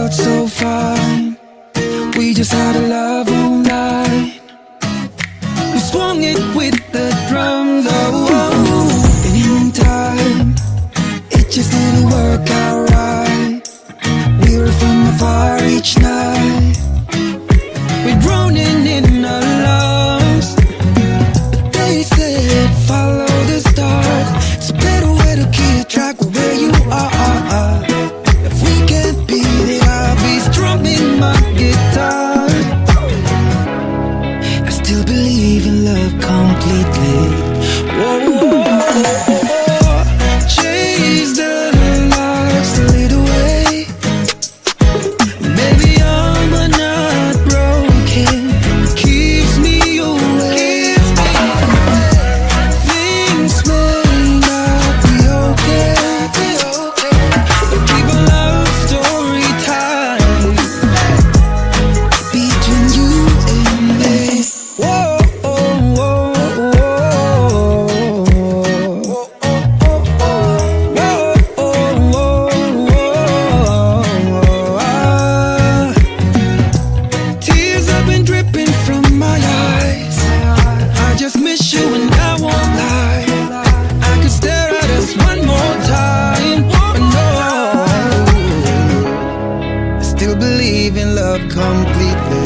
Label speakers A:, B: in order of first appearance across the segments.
A: out so fine. We just had a love all night. We swung it with the drums, oh, oh. And in time, it just didn't work out right. We were from afar each night. We're drowning in our lungs. But they said, follow the stars. It's a better way to keep track of where you are. If we can't be there, I'll be strumming my guitar. I still believe in love completely. Whoa, whoa, whoa, whoa. Chase the lights to lead away. Maybe I'm not broken, keeps me away. Things may not be okay, but keep a love story tight between you and me. Whoa, whoa, whoa, tears have been dripping from my eyes. I just miss you and I won't lie. I could stare at us one more time, but no, I still believe in love completely.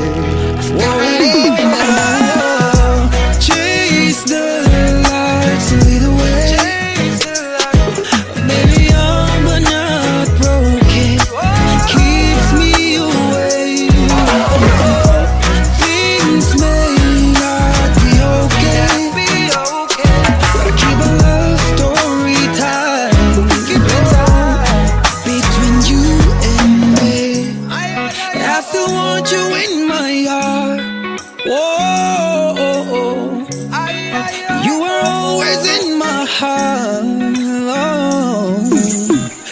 A: Still believe in love. Chase the lights and lead the way. Maybe I'm not broken, keeps me away. Things may not be okay, but I keep a love story tight between you and me. I still want you in my heart. Whoa, you are always in my heart.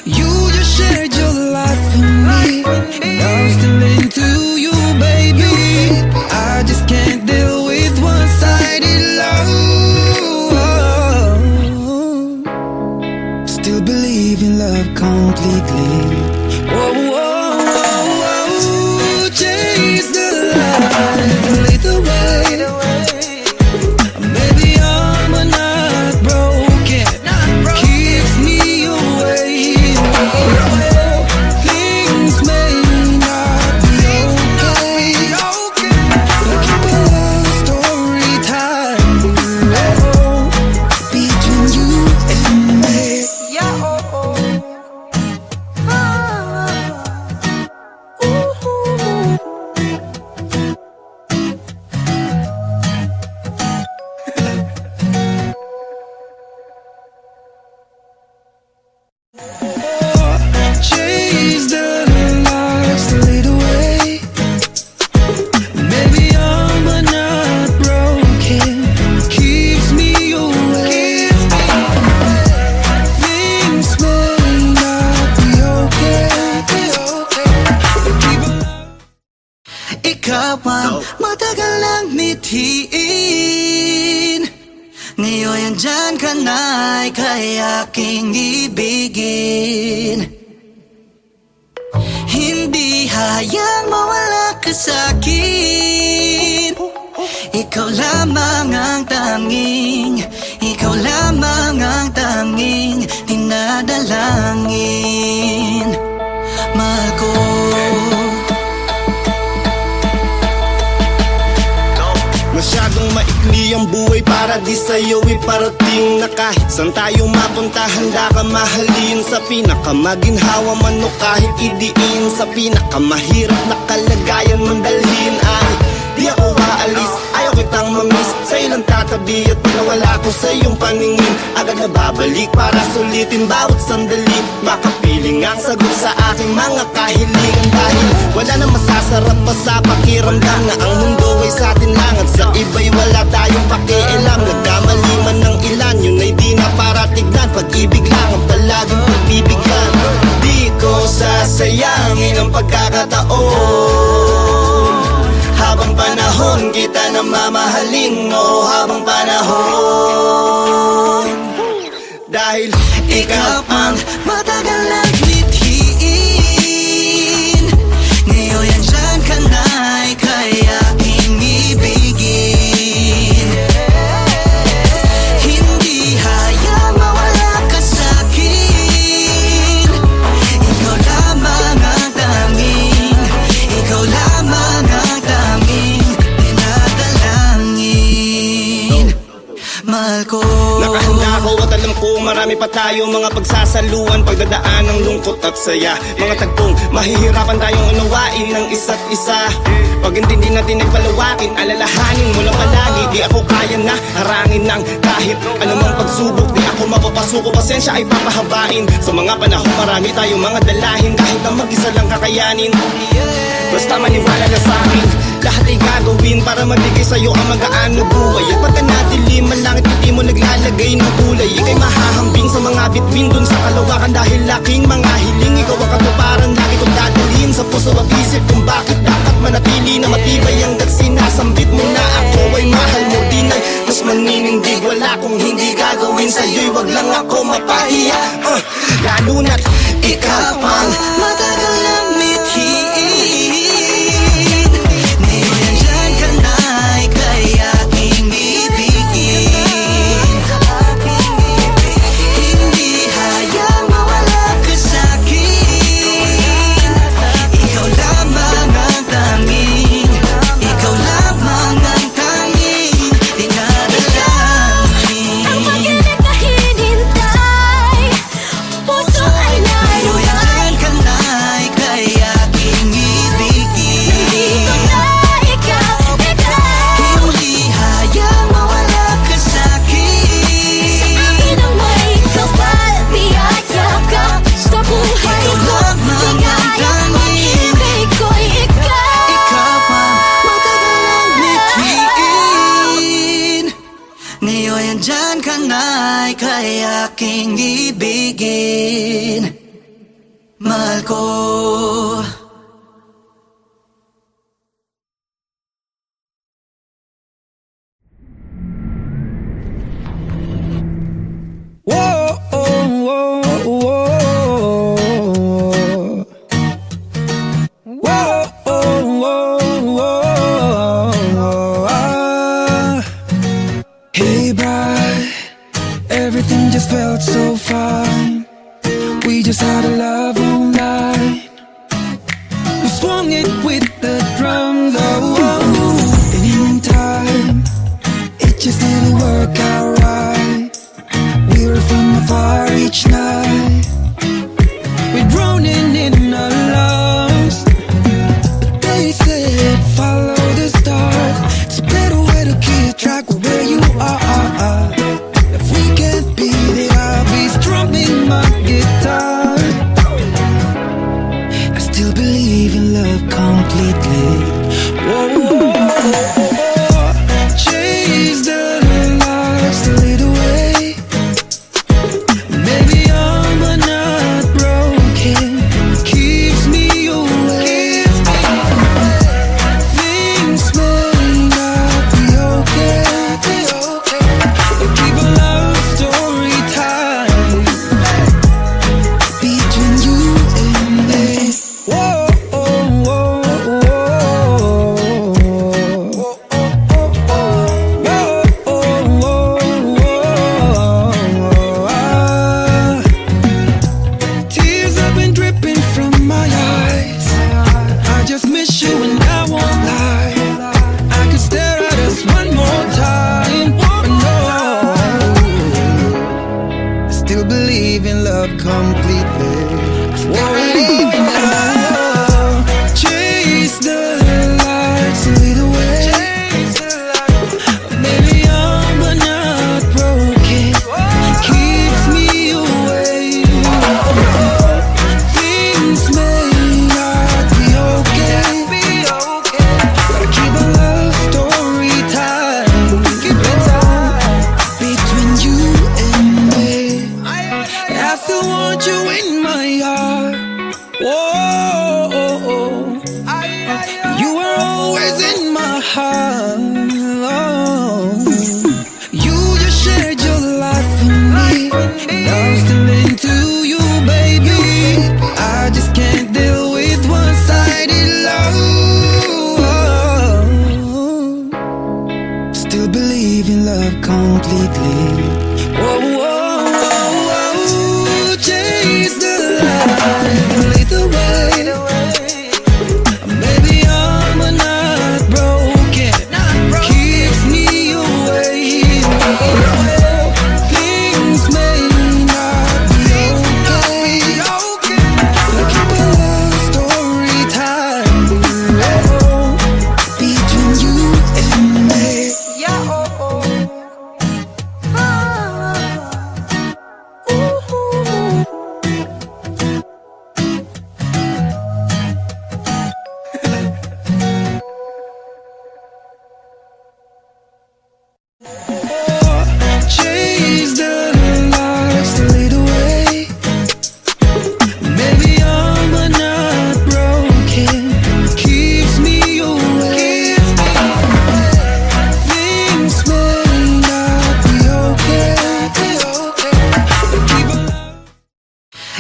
A: You just shared your life with me, and I'm still into you, baby. I just can't deal with one-sided love. Still believe in love completely. Whoa, whoa, whoa, whoa. Chase the light and lead the way. Maybe I'm not broken, keeps me away. Things may not be okay, but keep a love story tight between you and me. Chase the lights to lead away. Maybe I'm not broken, keeps me away. Things may not be okay, but keep a love.
B: Ikaw ang matagal lang mithiin. Ngayon andyan ka na'y kaya aking ibigin. Hindi hayang mawala ka sa'kin. Ikaw lamang ang tanging, ikaw lamang ang tanging dinadalangin. Mahal ko.
C: Masyadong maikli ang buhay para di sa'yo iparating na kahit saan tayo mapunta handa ka mahalin. Sa pinakamaginhawa man o kahit idiin, sa pinakamahirap na kalagayan man dalhin. Ay, di ako aalis, ayaw kitang mamiss. Sa'yo lang tatabi at pag nawala ko sa iyong paningin, agad na babalik para sulitin bawat sandali. Makapiling ang sagot sa aking mga kahilingan, dahil wala na masasarap pa sa pakiramdam na ang mundo ay sa atin lang at sa iba'y wala tayong pakialam. Nagkamali man ng ilan, yun ay di na para tignan. Pag-ibig lang ang palaging pagbibigyan. Di ko sasayangin ang pagkakataon. Habang panahon kita na mamahalin mo, habang panahon. Dahil ikaw ang
B: matagal lang mithiin.
C: marami pa tayo mga pagsasaluan, pagdadaan ng lungkot at saya. Mga tagpong mahihirapan tayong unawain ng isa't isa. Pag hindi natin nagpalawakin, alalahanin mo lang palagi. Di ako kaya na harangin ng kahit anumang pagsubok. Di ako mapapasuko, pasensya ay papahabain. Sa mga panahon marami tayong mga dalahin, kahit na mag-isa lang kakayanin. Basta maniwala na sa akin, lahat ay gagawin para mabigay sa'yo ang magaan na buhay. At pagka nadilim ang langit, hindi mo naglalagay ng kulay. Ika'y mahahambing sa mga bituin dun sa kalawakan. Dahil laking mga hiling, ikaw ang katuparan. Lagi kong dadalhin sa puso at isip kung bakit dapat manatili na matibay ang sinasambit mo na ako ay mahal mo din ay mas maninindig. Wala kong hindi gagawin sa'yo'y wag lang ako mapahiya. Lalo na't ikaw pang
B: matagal lang mithiin. Ngayon nandyan ka na, ika'y aking ibigin. Hindi hayang mawala ka sa'kin. Ikaw lamang ang tanging, ikaw lamang ang tanging dinadalangin.
D: Ang pag-ibig na hinintay, puso ay
B: Ngayon
D: naruhay.
B: nandyan ka na, ika'y aking ibigin.
D: Nandito na ikaw.
B: Hindi hayang mawala ka sa'kin.
D: Sa akin ang may kapal, biyaya ka sa buhay
B: Ikaw
D: ko.
B: lamang ang
D: Ligaya,
B: tanging,
D: pag-ibig ko'y ikaw.
B: ikaw ang matagal lang mithiin. Ngayon nandyan ka na, ika'y aking ibigin. Mahal ko.
A: Whoa, whoa, whoa. Whoa, whoa, whoa. Hey, bride, everything just felt so fine. We just had a love all night. We swung it with the drums, oh. And in time, it just didn't work out right. We were from afar each night. We're drowning in our lungs. But they said, follow the stars. It's a better way to keep track of where you are. If we can't be there, I'll be strumming my guitar. I still believe in love completely. Whoa, whoa, whoa, whoa. Chase the lights to lead away. Maybe I'm not broken, keeps me away. Things may not be okay, but keep a love story tight between you and me. Whoa, whoa, whoa, whoa. Tears have been dripping from my eyes. I just miss you and I won't lie. I could stare at us one more time, but no, I still believe in love completely. Whoa, chase the lights, lead the way. Maybe I'm not broken, keeps me away. Things may not be okay, but I keep a love story tight between you and me. I still want you in my heart. Whoa, you are always in my heart. You just shared your life with me, and I'm still into you, baby. I just can't deal with one-sided love. Still believe in love completely. Whoa, whoa, whoa, whoa. Chase the light, lead the way. Maybe I'm not broken,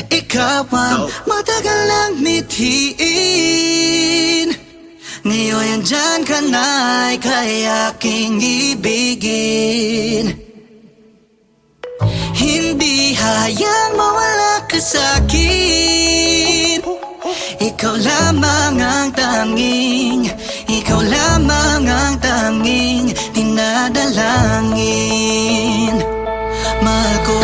B: ikaw ang matagal lang mithiin. Ngayon andyan ka na, ika'y aking ibigin. Hindi hayang mawala ka sa'kin. Ikaw lamang ang tanging, ikaw lamang ang tanging dinadalangin. Mahal ko.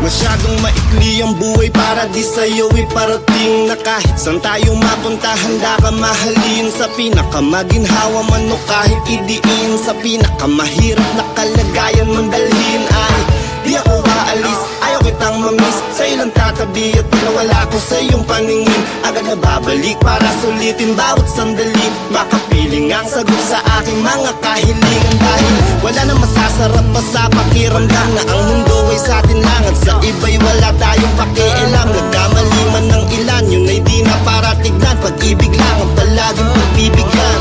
C: Masyadong maikli ang buhay para di sa'yo iparating na kahit saan tayo mapunta handa ka mahalin. Sa pinakamaginhawa man o kahit idiin, sa pinakamahirap na kalagayan mong dalhin ay di ako aalis, ayaw kitang mamiss. Sa'yo lang tatabi at pinawala ko sa iyong paningin. Agad na babalik para sulitin bawat sandali. Makapiling ang sagot sa aking mga kahilingan. Dahil wala na masasarap pa sa pakiramdam na ang mundo ay sa atin lang at sa iba'y wala tayong pakialam. Nagkamali man ng ilan, yun ay di na para tignan. Pag-ibig lang ang palaging pagbibigyan.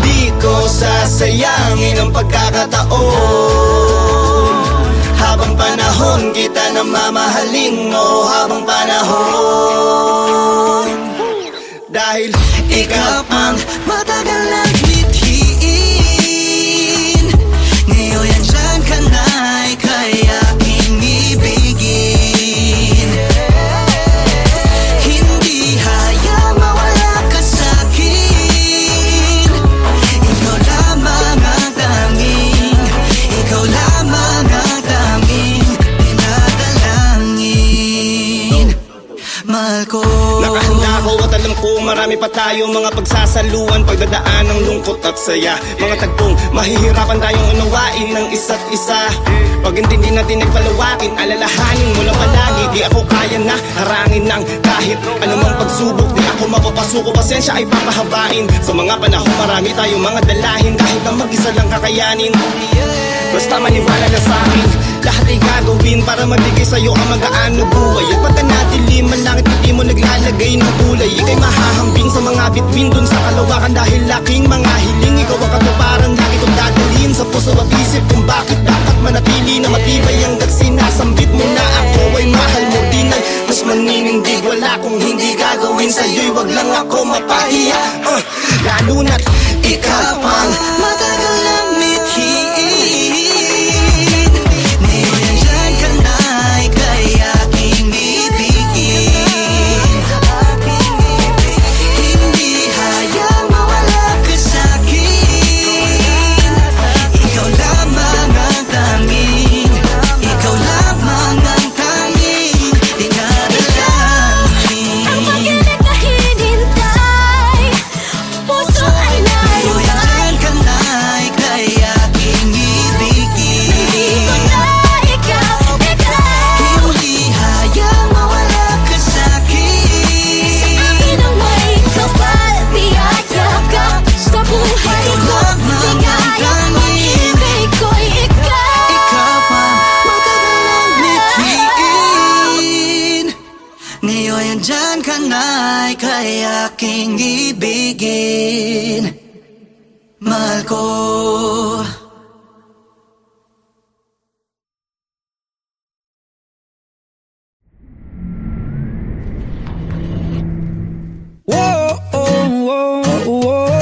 C: Di ko sasayangin ang pagkakataon. Habang panahon kita na mamahalin, oh, habang panahon. Dahil ikaw ang
B: matagal lang mithiin. Ngayon andyan ka na, ika'y aking ibigin. Hindi hayang mawala ka sa'kin. Ikaw lamang ang tanging, ikaw lamang ang tanging dinadalangin. Mahal ko.
C: nakahanda ako at alam ko marami pa tayo mga pagsasaluan, pagdadaan ng lungkot at saya. Mga tagpong mahihirapan tayong unawain ng isa't isa. Pag hindi natin nagpalawakin, alalahanin mo lang palagi. Di ako kaya na harangin ng kahit anumang pagsubok. Di ako mapapasuko, pasensya ay papahabain. Sa mga panahon marami tayong mga dalahin, kahit na mag-isa lang kakayanin. Basta maniwala na sa'kin, lahat ay gagawin para magbigay sa'yo ang magaan na buhay. At pagka nadilim ang langit, hindi mo naglalagay ng kulay. Ika'y mahahambing sa mga bituin dun sa kalawakan. Dahil laking mga hiling, ikaw ang katuparan. Lagi kong dadalhin sa puso at isip kung bakit dapat manatili na matibay hanggat sinasambit mo na ako ay mahal mo din. Ay mas maninindig, wala kong hindi gagawin sa'yo'y wag lang ako mapahiya. Lalo na't ikaw ang
B: matagal lang mithiin. Ngayon andyan ka na, ika'y aking ibigin. Hindi hayang mawala ka sa'kin. Ikaw lamang ang tanging, ikaw lamang ang tanging dinadalangin.
D: Ang pag-ibig na hinintay, puso ay
B: Ngayon
D: narumay.
B: andyan ka na, ika'y aking ibigin.
D: Dito na ikaw,
B: Hindi hayang mawala ka sa'kin.
D: sa akin ang may kapal, biyaya ka sa buhay ko. Ligaya ang pag-ibig ko'y ikaw.
B: Ikaw ang matagal lang mithiin. Ngayon andyan ka na, ika'y aking ibigin. Mahal ko.
A: Whoa, whoa, whoa.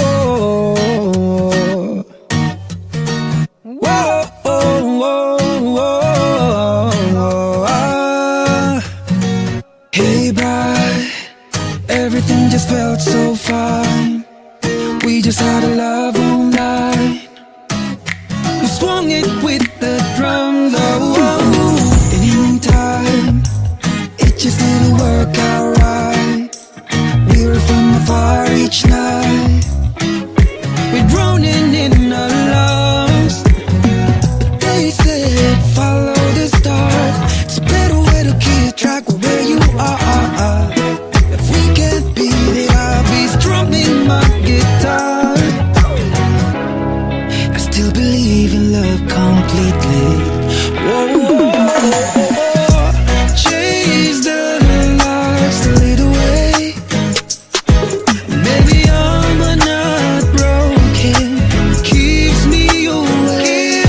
A: Whoa, whoa, whoa. Hey, bye. Everything just felt so fine. We just had a love all night. We swung it with the drums. Oh, oh. And in time, it just didn't work out right. We were from afar each night. We're droning in our lungs. They said follow the stars. It's a better way to keep track of where you are. If we can't beat it, I'll be strumming my guitar. I still believe in love completely. Whoa, whoa, whoa. Chase the lights to lead away. Maybe I'm not broken. Keeps me awake.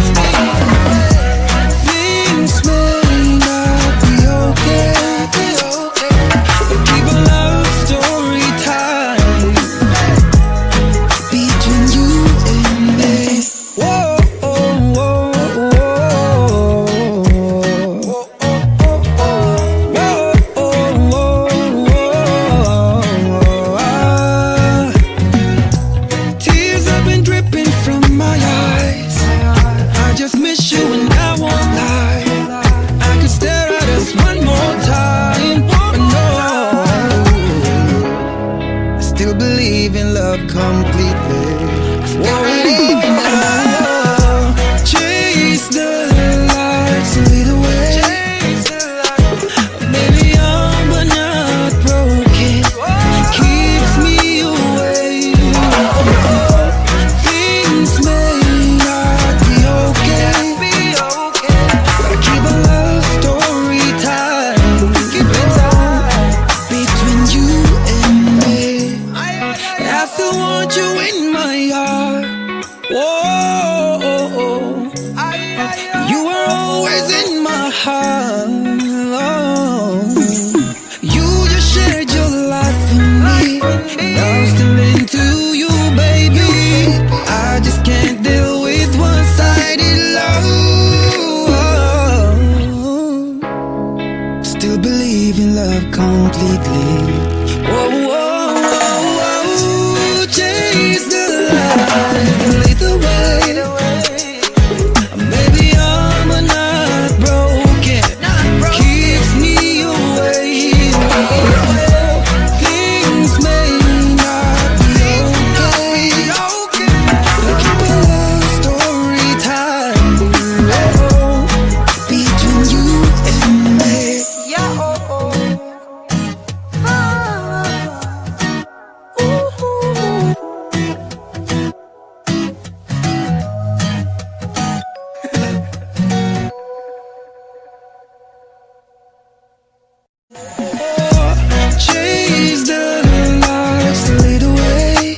A: heart. You just shared your life with me, and I'm still into you, baby. I just can't deal with one-sided love. Still believe in love completely. Whoa, whoa, whoa, whoa. Chase the light, lead the way. Maybe I'm not broken, keeps me awake. Things may not be okay. Keep a love story tight between you and me. Chase the lights to lead the way.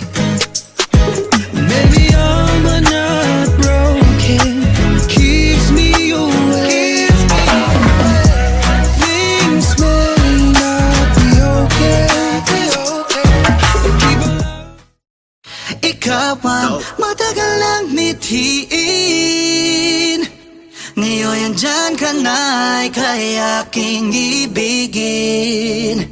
A: Maybe I'm not broken, keeps me awake. Things may not be okay. Keep on.
B: Ikaw ang matagal lang mithiin. Ngayon andyan ka na'y kaya aking ibigin.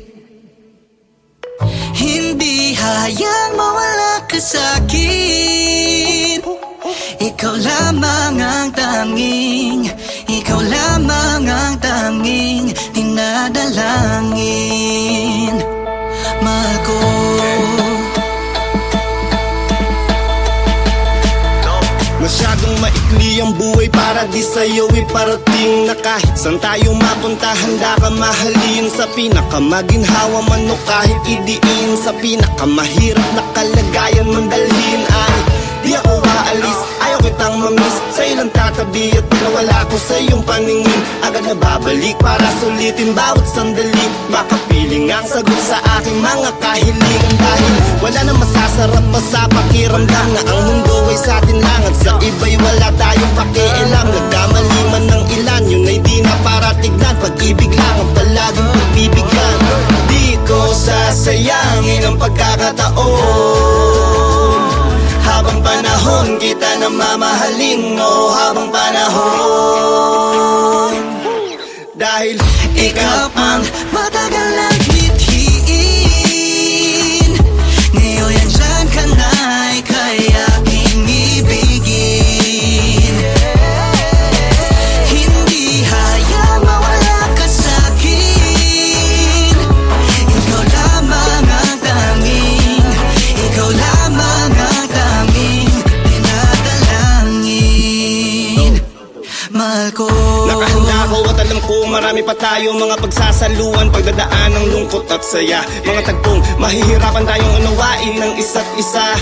B: Hindi hayang mawala ka sa'kin. Ikaw lamang ang tanging, ikaw lamang ang tanging dinadalangin. Mahal ko.
C: Masyadong maikli ang buhay para di sa'yo iparating na kahit saan tayo mapunta handa ka mahalin. Sa pinakamaginhawa man o kahit idiin, sa pinakamahirap na kalagayan man dalhin ay di ako aalis, ayaw kitang mamiss. Sa'yo lang tatabi at nawala ko sa iyong paningin. Agad na babalik para sulitin bawat sandali. Makapiling ang sagot sa aking mga kahilingan. Dahil wala na masasarap pa sa pakiramdam na ang mundo ay sa atin lang at sa iba'y wala tayong pakialam. Nagkamali man ng ilan, yun ay di na para tignan. Pag-ibig lang ang palaging pagbibigyan. Di ko sasayangin ang pagkakataon. Habang panahon kita na mamahalin mo, habang panahon. Dahil
B: Ikaw ang matagal lang mithiin. Ngayon andyan ka na'y kaya aking ibigin. Hindi hayang mawala ka sa'kin. Ikaw lamang ang tanging, ikaw lamang ang tanging dinadalangin. Mahal ko.
C: nakahanda ako at alam ko marami pa tayo mga pagsasaluan, pagdadaan ng lungkot at saya. Mga tagpong mahihirapan tayong unawain ng isa't isa.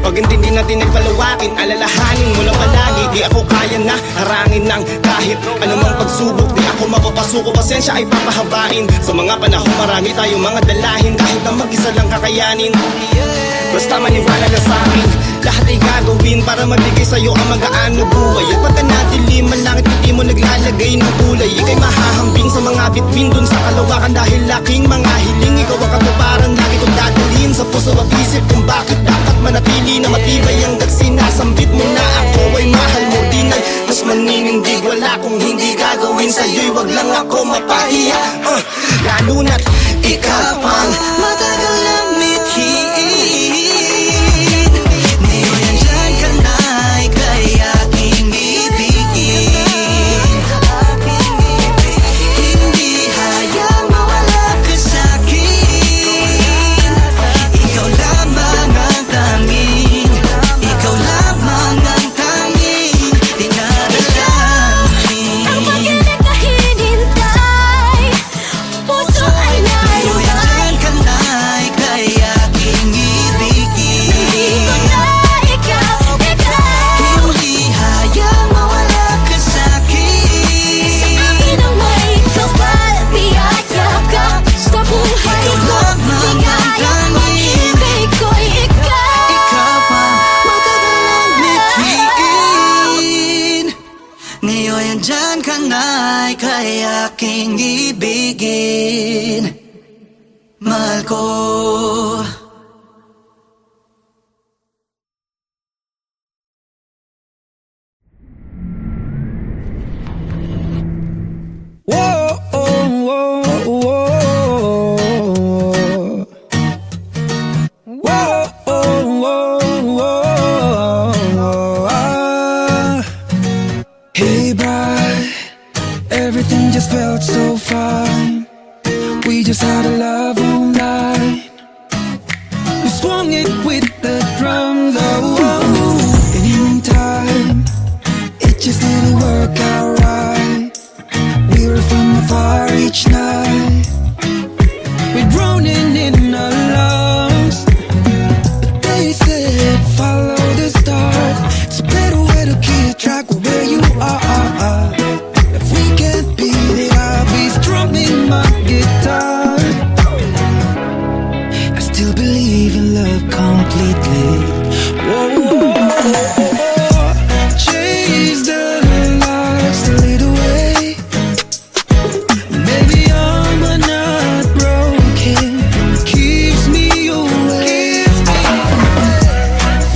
C: Pag hindi natin nagpalawakin, alalahanin mo lang palagi. Di ako kaya na harangin ng kahit anumang pagsubok. Di ako mapapasuko, pasensya ay papahabain. Sa mga panahon marami tayong mga dalahin, kahit na mag-isa lang kakayanin. Basta maniwala na sa akin, lahat ay gagawin para mabigay sa'yo ang magaan na buhay. At pagkanatilim ang langit, hindi mo naglalagay ng kulay. Ika'y mahahambing sa mga bituin dun sa kalawakan. Dahil laking mga hiling, ikaw ang katuparan. Lagi kong dadalhin sa puso at isip kung bakit dapat manatili na matibay ang nagsinasambit mo na ako ay mahal mo din ay mas maninindig. Wala kung hindi gagawin sa'yo'y wag lang ako mapahiya. Lalo na't ikaw ang
B: Matagal lang mithiin. Ngayon andyan ka na'y kaya aking ibigin. Hindi hayang mawala ka sa'kin. Ikaw lamang ang tanging, ikaw lamang ang tanging dinadalangin.
D: Ang pag-ibig na hinintay, puso ay
B: Ngayon andyan
D: nalulay.
B: ka na'y kaya ka na'y kaya aking ibigin. Mahal ko.
A: Whoa, whoa, whoa. Whoa, whoa, whoa. Hey, bride, everything just felt so fine. We just had a love all night. We swung it with the drums, oh, oh. And in time, it just didn't work out right. We were from afar each night. We're drowning in our lungs. But they said, follow the stars. It's a better way to keep track of where you are. If we can't beat it, I'll be strumming my guitar. I still believe in love completely. Whoa, whoa, whoa, whoa. Chase the lights to lead away. Maybe I'm not broken. Keeps me away.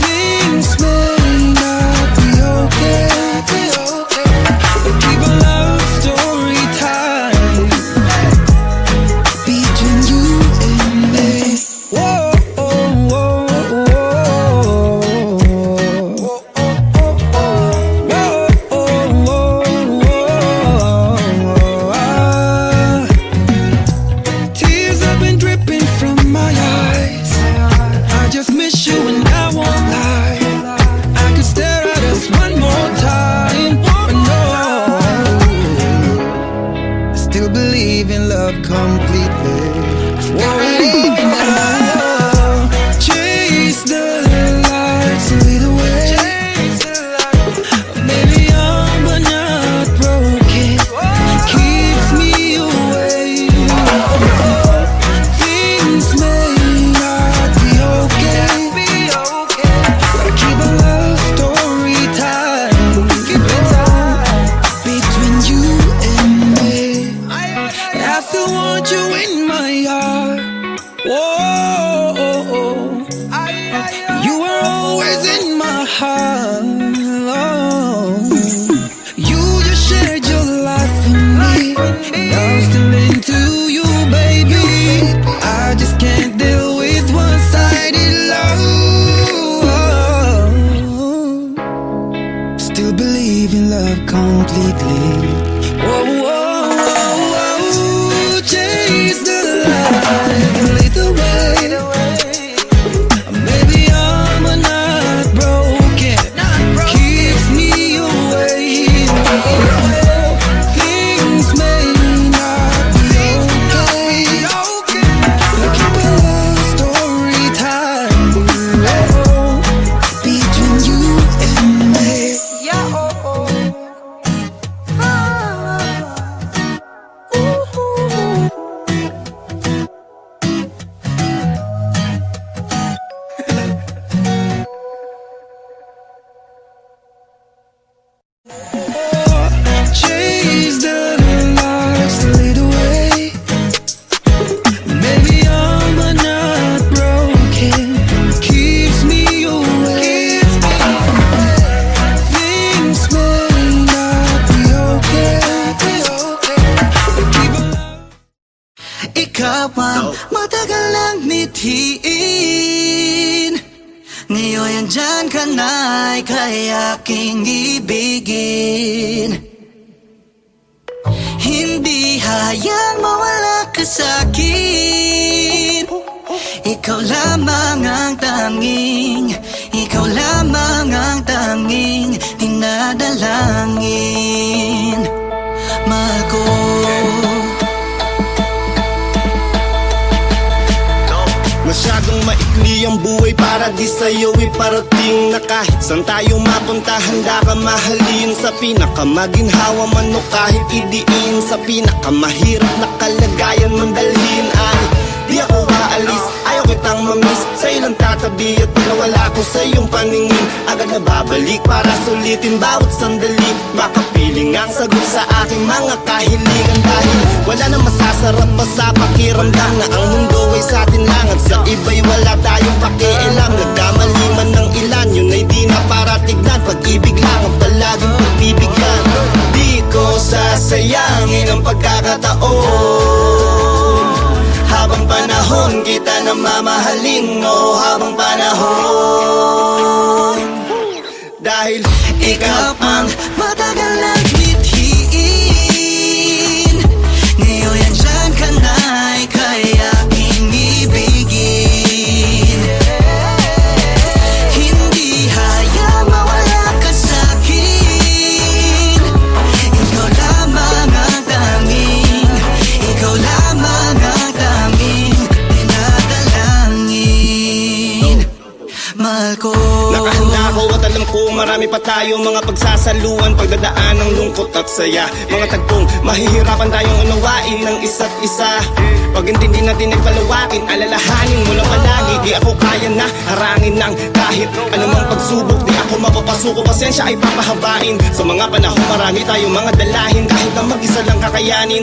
A: Things may not be okay. But keep a love story tight between you and me. Whoa, whoa, whoa, tears have been dripping from my eyes. I just miss you and I won't lie. I could stare at us one more time, but no, I still believe in love completely. Whoa, chase the lights, lead the way. Maybe I'm but not broken. Keeps me away. Things may not be okay. But keep a love story tight between you and me. I still want you in my heart. Whoa, you are always in my heart. You just shared your life with me, and I'm still into you, baby. I just can't deal with one-sided love. Still believe in love completely. Whoa, whoa, whoa, whoa. Chase the light, lead the way. Maybe I'm not broken. Keeps me away. Things may not be okay. But keep a love story tight between you and me. Chase the lights to lead away. Maybe I'm not broken. Keeps me away. Things may not be okay. But keep a love.
B: Ikaw ang matagal lang nitiin. Ngayon andyan ka na'y kaya aking ibigin. Hindi hayang mawala ka sa'kin. Ikaw lamang ang tanging, ikaw lamang ang tanging dinadalangin. Mahal ko.
C: Masyadong maikli ang buhay para di sa'yo iparating na kahit saan tayo mapunta handa ka mahalin. Sa pinakamaginhawa man o kahit idiin, sa pinakamahirap na kalagayan man dalhin ay di ako aalis. Ayaw kitang mamiss. Sa'yo lang tatabi at pag nawala ko sa iyong paningin, agad na babalik para sulitin bawat sandali. Makapiling ang sagot sa aking mga kahiligan, dahil wala na masasarap pa sa pakiramdam na ang mundo ay sa atin lang at sa iba'y wala tayong pakialam. Nagkamali man ng ilan, yun ay di na para tignan. Pag-ibig lang ang palaging pagbibigyan. Di ko sasayangin ang pagkakataon. Habang panahon kita na mamahalin, oh, habang panahon. Dahil ikaw ang
B: matagal nang mithiin. Ngayon andyan ka na, ika'y aking ibigin. Hindi hayang mawala ka sa'kin. Ikaw lamang ang tanging, ikaw lamang ang tanging dinadalangin. Mahal ko.
C: nakahanda ako at alam ko marami pa tayo mga pagsasaluan, pagdadaan ng lungkot at saya. Mga tagpong mahihirapan tayong unawain ng isa't isa. Pag intindi natin ay palawakin, alalahanin mo lang palagi. Di ako kaya na harangin ng kahit anumang pagsubok. Di ako mapapasuko, pasensya ay papahabain. Sa mga panahon marami tayong mga dalahin, kahit na mag-isa lang kakayanin.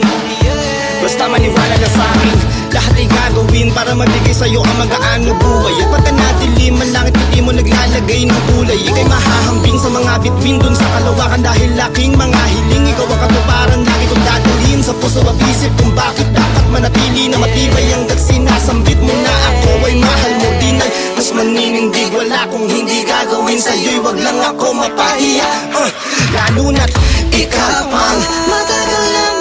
C: Basta maniwala ka sa akin, lahat ay gagawin para magbigay sa'yo ang magaan na buhay. At pagka natilim ang langit, hindi mo naglalagay ng kulay. Ika'y mahahambing sa mga bituin dun sa kalawakan, dahil laking mga hiling. Ikaw ang katuparan, lagi kong dadalhin sa puso at isip kung bakit dapat manatili na matibay hanggang sinasambit mo na ako ay mahal mo din. Ay mas maninindig, wala kung hindi gagawin sa'yo'y wag lang ako mapahiya. Lalo na't ikaw ang
B: matagal nang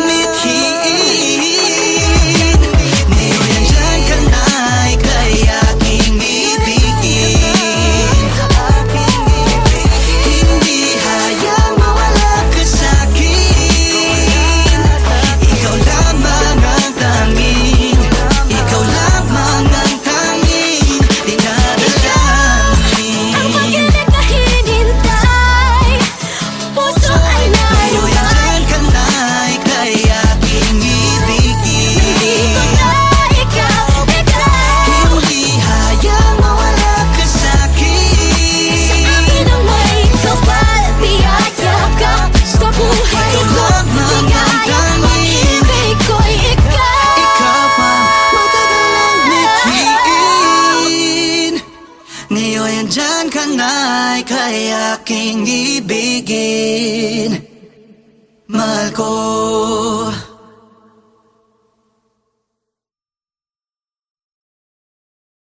B: mithiin. Ngayon andyan ka na, ika'y aking ibigin. Hindi hayang mawala ka sa'kin. Ikaw lamang ang tanging, ikaw lamang ang tanging dinadalangin.
D: Ang pag-ibig na hinintay, puso ay
B: Ngayon
D: narupay.
B: andyan ka na, ika'y aking ibigin.
D: Dito na ikaw,
B: Hindi hayang mawala ka sa'kin.
D: sa akin ang may kapal, biyaya ka sa buhay
B: Ikaw
D: ko.
B: lamang ang
D: Ligaya,
B: tanging,
D: pag-ibig ko'y ikaw.
B: ikaw ang matagal nang mithiin. Ngayon andyan ka na, ika'y aking ibigin. Mahal ko.